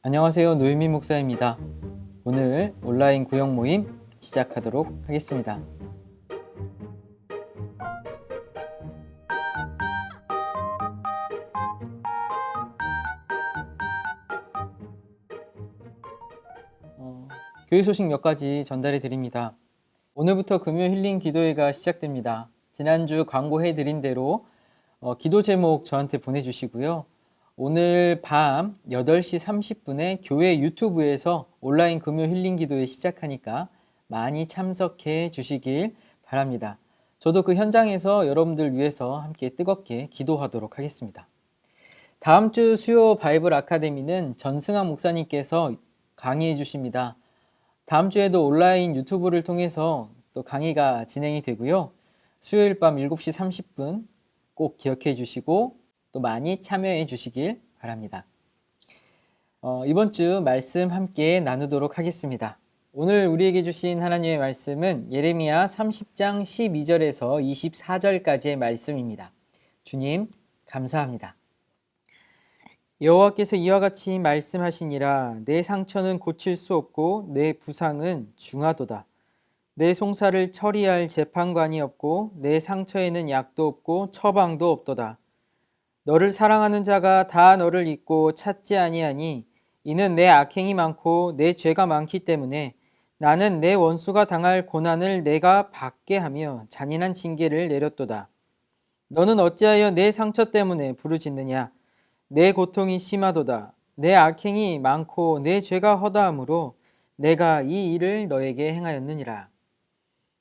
안녕하세요. 노유민 목사입니다. 오늘 온라인 구역 모임 시작하도록 하겠습니다. 교회 소식 몇 가지 전달해 드립니다. 오늘부터 금요 힐링 기도회가 시작됩니다. 지난주 광고해 드린 대로 기도 제목 저한테 보내주시고요. 오늘 밤 8시 30분에 교회 유튜브에서 온라인 금요 힐링 기도회 시작하니까 많이 참석해 주시길 바랍니다. 저도 그 현장에서 여러분들 위해서 함께 뜨겁게 기도하도록 하겠습니다. 다음 주 수요 바이블 아카데미는 전승환 목사님께서 강의해 주십니다. 다음 주에도 온라인 유튜브를 통해서 또 강의가 진행이 되고요. 수요일 밤 7시 30분 꼭 기억해 주시고 또 많이 참여해 주시길 바랍니다. 이번 주 말씀 함께 나누도록 하겠습니다. 오늘 우리에게 주신 하나님의 말씀은 예레미야 30장 12절에서 24절까지의 말씀입니다. 주님 감사합니다. 여호와께서 이와 같이 말씀하시니라. 내 상처는 고칠 수 없고 내 부상은 중하도다. 내 송사를 처리할 재판관이 없고 내 상처에는 약도 없고 처방도 없도다. 너를 사랑하는 자가 다 너를 잊고 찾지 아니하니 이는 내 악행이 많고 내 죄가 많기 때문에 나는 내 원수가 당할 고난을 내가 받게 하며 잔인한 징계를 내렸도다. 너는 어찌하여 내 상처 때문에 부르짖느냐? 내 고통이 심하도다. 내 악행이 많고 내 죄가 허다함으로 내가 이 일을 너에게 행하였느니라.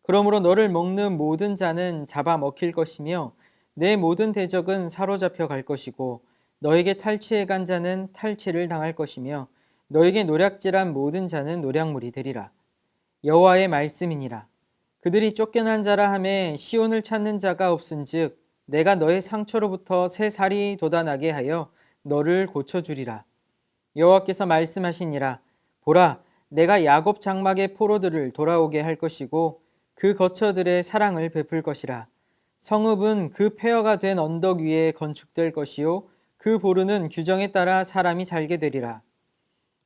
그러므로 너를 먹는 모든 자는 잡아 먹힐 것이며 내 모든 대적은 사로잡혀 갈 것이고 너에게 탈취해 간 자는 탈취를 당할 것이며 너에게 노략질한 모든 자는 노략물이 되리라. 여호와의 말씀이니라. 그들이 쫓겨난 자라 하매 시온을 찾는 자가 없은즉 내가 너의 상처로부터 새 살이 돋아나게 하여 너를 고쳐주리라. 여호와께서 말씀하시니라. 보라, 내가 야곱 장막의 포로들을 돌아오게 할 것이고 그 거처들의 사랑을 베풀 것이라. 성읍은 그 폐허가 된 언덕 위에 건축될 것이요 그 보루는 규정에 따라 사람이 살게 되리라.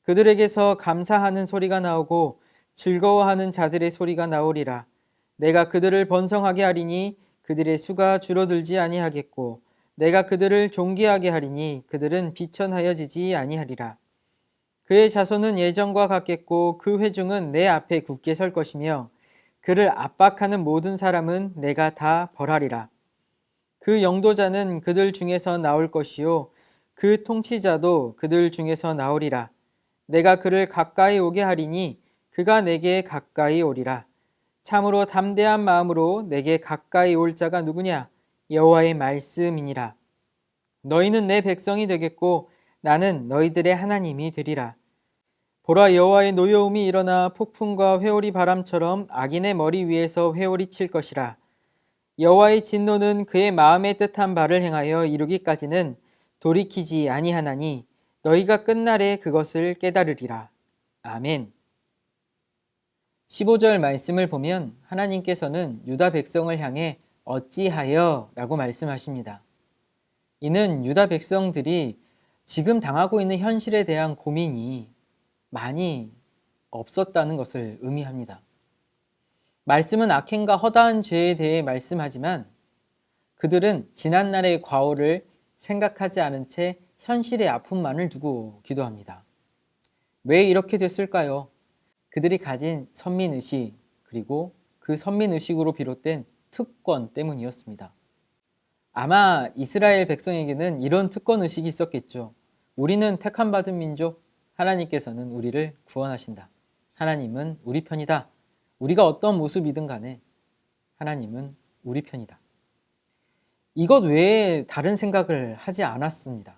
그들에게서 감사하는 소리가 나오고 즐거워하는 자들의 소리가 나오리라. 내가 그들을 번성하게 하리니 그들의 수가 줄어들지 아니하겠고 내가 그들을 존귀하게 하리니 그들은 비천하여지지 아니하리라. 그의 자손은 예전과 같겠고 그 회중은 내 앞에 굳게 설 것이며 그를 압박하는 모든 사람은 내가 다 벌하리라. 그 영도자는 그들 중에서 나올 것이요 그 통치자도 그들 중에서 나오리라. 내가 그를 가까이 오게 하리니 그가 내게 가까이 오리라. 참으로 담대한 마음으로 내게 가까이 올 자가 누구냐? 여호와의 말씀이니라. 너희는 내 백성이 되겠고 나는 너희들의 하나님이 되리라. 보라, 여호와의 노여움이 일어나 폭풍과 회오리 바람처럼 악인의 머리 위에서 회오리 칠 것이라. 여호와의 진노는 그의 마음에 뜻한 바를 행하여 이루기까지는 돌이키지 아니하나니 너희가 끝날에 그것을 깨달으리라. 아멘. 15절 말씀을 보면 하나님께서는 유다 백성을 향해 어찌하여 라고 말씀하십니다. 이는 유다 백성들이 지금 당하고 있는 현실에 대한 고민이 많이 없었다는 것을 의미합니다. 말씀은 악행과 허다한 죄에 대해 말씀하지만 그들은 지난날의 과오를 생각하지 않은 채 현실의 아픔만을 두고 기도합니다. 왜 이렇게 됐을까요? 그들이 가진 선민의식 그리고 그 선민의식으로 비롯된 특권 때문이었습니다. 아마 이스라엘 백성에게는 이런 특권의식이 있었겠죠. 우리는 택함받은 민족, 하나님께서는 우리를 구원하신다. 하나님은 우리 편이다. 우리가 어떤 모습이든 간에 하나님은 우리 편이다. 이것 외에 다른 생각을 하지 않았습니다.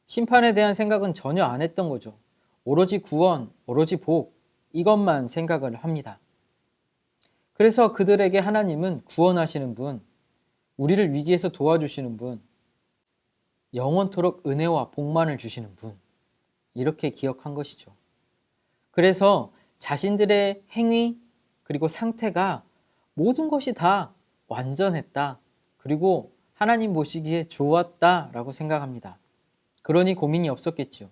심판에 대한 생각은 전혀 안 했던 거죠. 오로지 구원, 오로지 복, 이것만 생각을 합니다. 그래서 그들에게 하나님은 구원하시는 분, 우리를 위기에서 도와주시는 분, 영원토록 은혜와 복만을 주시는 분, 이렇게 기억한 것이죠. 그래서 자신들의 행위 그리고 상태가 모든 것이 다 완전했다. 그리고 하나님 보시기에 좋았다라고 생각합니다. 그러니 고민이 없었겠죠.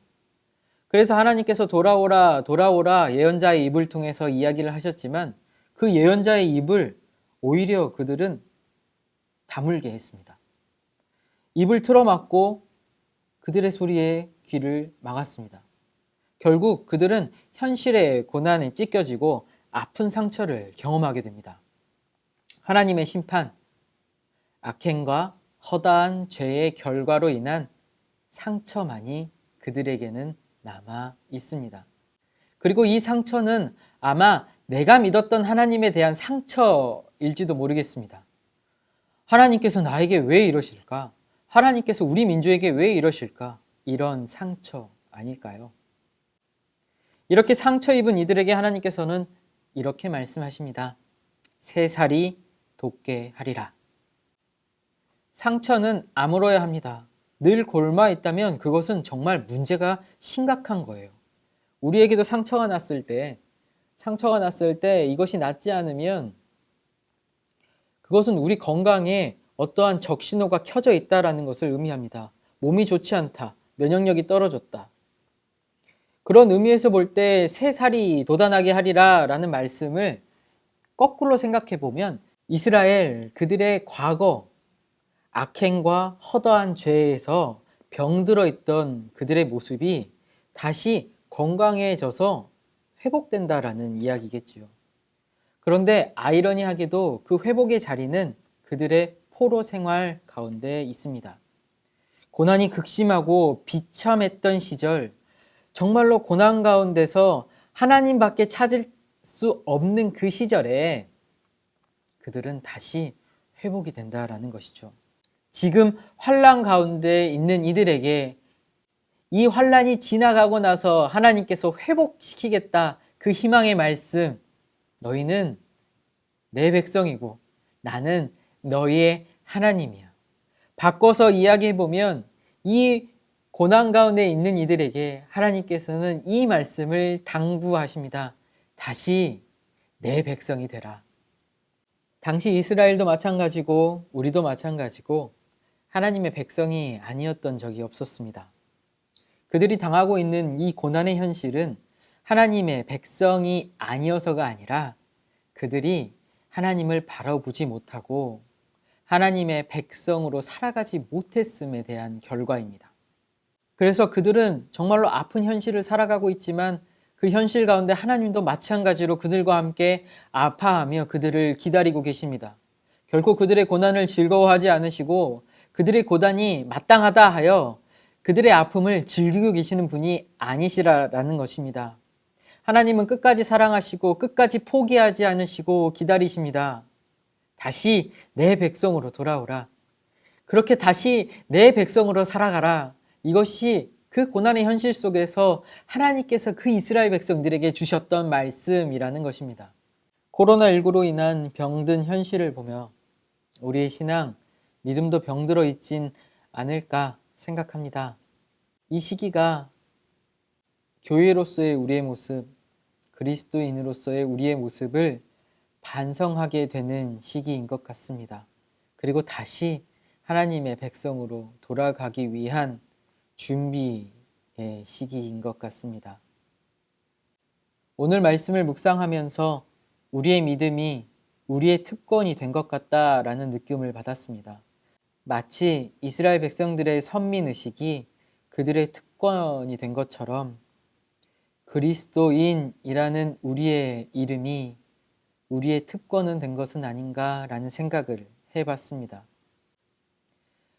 그래서 하나님께서 돌아오라, 돌아오라 예언자의 입을 통해서 이야기를 하셨지만 그 예언자의 입을 오히려 그들은 다물게 했습니다. 입을 틀어막고 그들의 소리에 귀를 막았습니다. 결국 그들은 현실의 고난에 찢겨지고 아픈 상처를 경험하게 됩니다. 하나님의 심판, 악행과 허다한 죄의 결과로 인한 상처만이 그들에게는 남아 있습니다. 그리고 이 상처는 아마 내가 믿었던 하나님에 대한 상처일지도 모르겠습니다. 하나님께서 나에게 왜 이러실까? 하나님께서 우리 민족에게 왜 이러실까? 이런 상처 아닐까요? 이렇게 상처 입은 이들에게 하나님께서는 이렇게 말씀하십니다. 새 살이 돋게 하리라. 상처는 아물어야 합니다. 늘 골마 있다면 그것은 정말 문제가 심각한 거예요. 우리에게도 상처가 났을 때 이것이 낫지 않으면 그것은 우리 건강에 어떠한 적신호가 켜져 있다라는 것을 의미합니다. 몸이 좋지 않다. 면역력이 떨어졌다. 그런 의미에서 볼 때 새 살이 돋아나게 하리라 라는 말씀을 거꾸로 생각해 보면 이스라엘 그들의 과거 악행과 허다한 죄에서 병들어 있던 그들의 모습이 다시 건강해져서 회복된다라는 이야기겠지요. 그런데 아이러니하게도 그 회복의 자리는 그들의 포로 생활 가운데 있습니다. 고난이 극심하고 비참했던 시절, 정말로 고난 가운데서 하나님밖에 찾을 수 없는 그 시절에 그들은 다시 회복이 된다라는 것이죠. 지금 환난 가운데 있는 이들에게 이 환난이 지나가고 나서 하나님께서 회복시키겠다 그 희망의 말씀, 너희는 내 백성이고 나는 너희의 하나님이야. 바꿔서 이야기해보면 이 고난 가운데 있는 이들에게 하나님께서는 이 말씀을 당부하십니다. 다시 내 백성이 되라. 당시 이스라엘도 마찬가지고 우리도 마찬가지고 하나님의 백성이 아니었던 적이 없었습니다. 그들이 당하고 있는 이 고난의 현실은 하나님의 백성이 아니어서가 아니라 그들이 하나님을 바라보지 못하고 하나님의 백성으로 살아가지 못했음에 대한 결과입니다. 그래서 그들은 정말로 아픈 현실을 살아가고 있지만 그 현실 가운데 하나님도 마찬가지로 그들과 함께 아파하며 그들을 기다리고 계십니다. 결코 그들의 고난을 즐거워하지 않으시고 그들의 고난이 마땅하다 하여 그들의 아픔을 즐기고 계시는 분이 아니시라는 것입니다. 하나님은 끝까지 사랑하시고 끝까지 포기하지 않으시고 기다리십니다. 다시 내 백성으로 돌아오라. 그렇게 다시 내 백성으로 살아가라. 이것이 그 고난의 현실 속에서 하나님께서 그 이스라엘 백성들에게 주셨던 말씀이라는 것입니다. 코로나19로 인한 병든 현실을 보며 우리의 신앙, 믿음도 병들어 있진 않을까 생각합니다. 이 시기가 교회로서의 우리의 모습, 그리스도인으로서의 우리의 모습을 반성하게 되는 시기인 것 같습니다. 그리고 다시 하나님의 백성으로 돌아가기 위한 준비의 시기인 것 같습니다. 오늘 말씀을 묵상하면서 우리의 믿음이 우리의 특권이 된 것 같다라는 느낌을 받았습니다. 마치 이스라엘 백성들의 선민의식이 그들의 특권이 된 것처럼 그리스도인이라는 우리의 이름이 우리의 특권은 된 것은 아닌가라는 생각을 해봤습니다.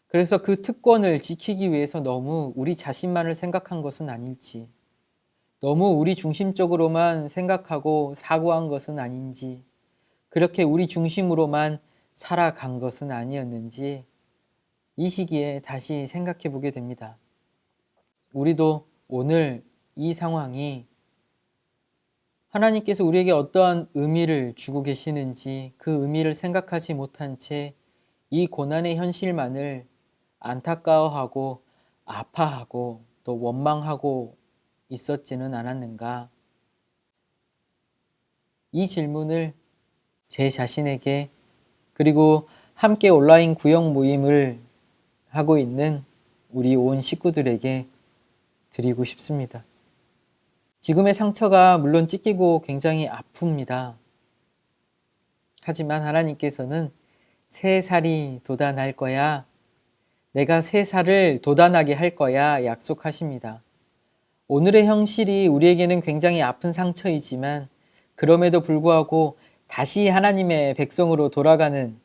그래서 그 특권을 지키기 위해서 너무 우리 자신만을 생각한 것은 아닐지, 너무 우리 중심적으로만 생각하고 사고한 것은 아닌지, 그렇게 우리 중심으로만 살아간 것은 아니었는지 이 시기에 다시 생각해 보게 됩니다. 우리도 오늘 이 상황이 하나님께서 우리에게 어떠한 의미를 주고 계시는지 그 의미를 생각하지 못한 채 이 고난의 현실만을 안타까워하고 아파하고 또 원망하고 있었지는 않았는가? 이 질문을 제 자신에게 그리고 함께 온라인 구역 모임을 하고 있는 우리 온 식구들에게 드리고 싶습니다. 지금의 상처가 물론 찢기고 굉장히 아픕니다. 하지만 하나님께서는 새 살이 돋아날 거야. 내가 새 살을 돋아나게 할 거야 약속하십니다. 오늘의 현실이 우리에게는 굉장히 아픈 상처이지만 그럼에도 불구하고 다시 하나님의 백성으로 돌아가는,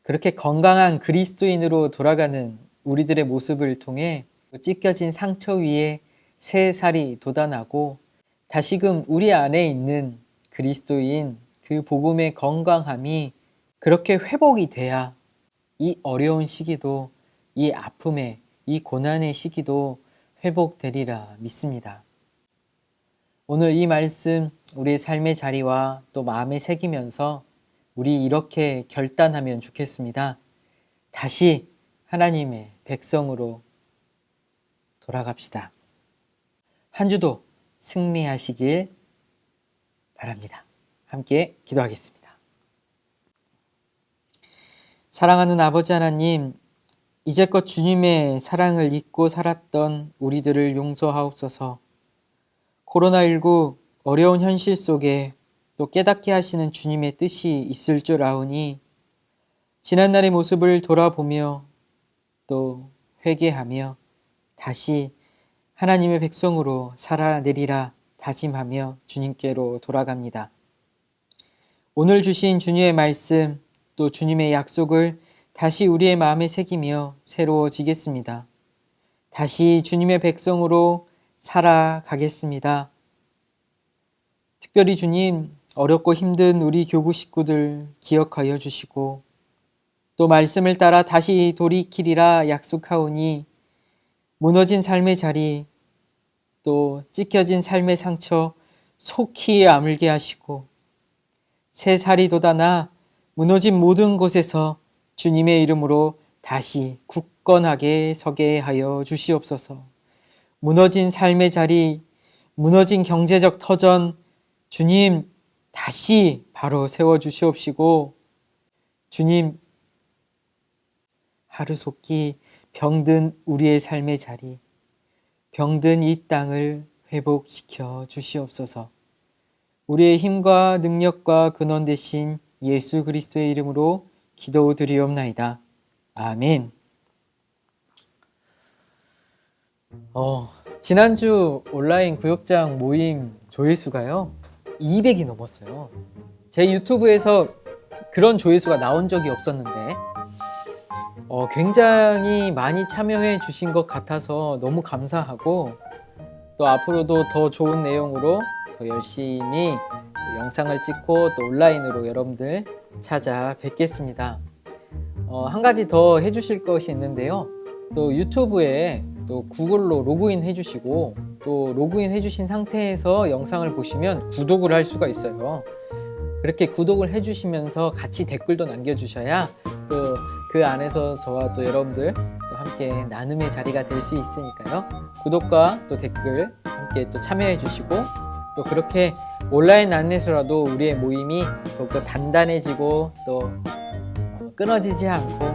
그렇게 건강한 그리스도인으로 돌아가는 우리들의 모습을 통해 찢겨진 상처 위에 새 살이 돋아나고 다시금 우리 안에 있는 그리스도인 그 복음의 건강함이 그렇게 회복이 돼야 이 어려운 시기도, 이 아픔의, 이 고난의 시기도 회복되리라 믿습니다. 오늘 이 말씀 우리의 삶의 자리와 또 마음에 새기면서 우리 이렇게 결단하면 좋겠습니다. 다시 하나님의 백성으로 돌아갑시다. 한 주도 승리하시길 바랍니다. 함께 기도하겠습니다. 사랑하는 아버지 하나님, 이제껏 주님의 사랑을 잊고 살았던 우리들을 용서하옵소서. 코로나19 어려운 현실 속에 또 깨닫게 하시는 주님의 뜻이 있을 줄 아오니 지난날의 모습을 돌아보며 또 회개하며 다시 하나님의 백성으로 살아내리라 다짐하며 주님께로 돌아갑니다. 오늘 주신 주님의 말씀 또 주님의 약속을 다시 우리의 마음에 새기며 새로워지겠습니다. 다시 주님의 백성으로 살아가겠습니다. 특별히 주님, 어렵고 힘든 우리 교구 식구들 기억하여 주시고 또 말씀을 따라 다시 돌이키리라 약속하오니 무너진 삶의 자리 또 찢겨진 삶의 상처 속히 아물게 하시고 새 살이 돋아나 무너진 모든 곳에서 주님의 이름으로 다시 굳건하게 서게 하여 주시옵소서. 무너진 삶의 자리, 무너진 경제적 터전, 주님 다시 바로 세워주시옵시고 주님 하루속히 병든 우리의 삶의 자리, 병든 이 땅을 회복시켜 주시옵소서. 우리의 힘과 능력과 근원 되신 예수 그리스도의 이름으로 기도드리옵나이다. 아멘. 지난주 온라인 구역장 모임 조회수가요 200이 넘었어요. 제 유튜브에서 그런 조회수가 나온 적이 없었는데 굉장히 많이 참여해 주신 것 같아서 너무 감사하고 또 앞으로도 더 좋은 내용으로 더 열심히 영상을 찍고 또 온라인으로 여러분들 찾아뵙겠습니다. 한 가지 더 해주실 것이 있는데요. 또 유튜브에 또 구글로 로그인 해주시고 또 로그인 해주신 상태에서 영상을 보시면 구독을 할 수가 있어요. 그렇게 구독을 해주시면서 같이 댓글도 남겨주셔야 또 그 안에서 저와 또 여러분들 또 함께 나눔의 자리가 될 수 있으니까요. 구독과 또 댓글 함께 또 참여해 주시고 또 그렇게 온라인 안에서라도 우리의 모임이 더욱더 단단해지고 또 끊어지지 않고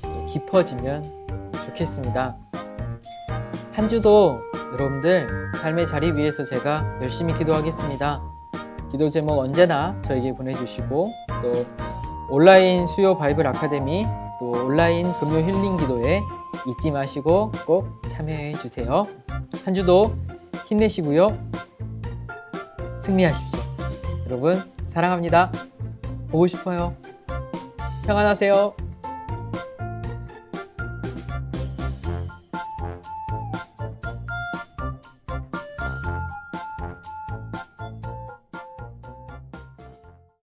또 깊어지면 좋겠습니다. 한 주도 여러분들 삶의 자리 위해서 제가 열심히 기도하겠습니다. 기도 제목 언제나 저에게 보내주시고 또 온라인 수요 바이블 아카데미 또 온라인 금요 힐링 기도에 잊지 마시고 꼭 참여해 주세요. 한 주도 힘내시고요. 승리하십시오. 여러분 사랑합니다. 보고 싶어요. 평안하세요.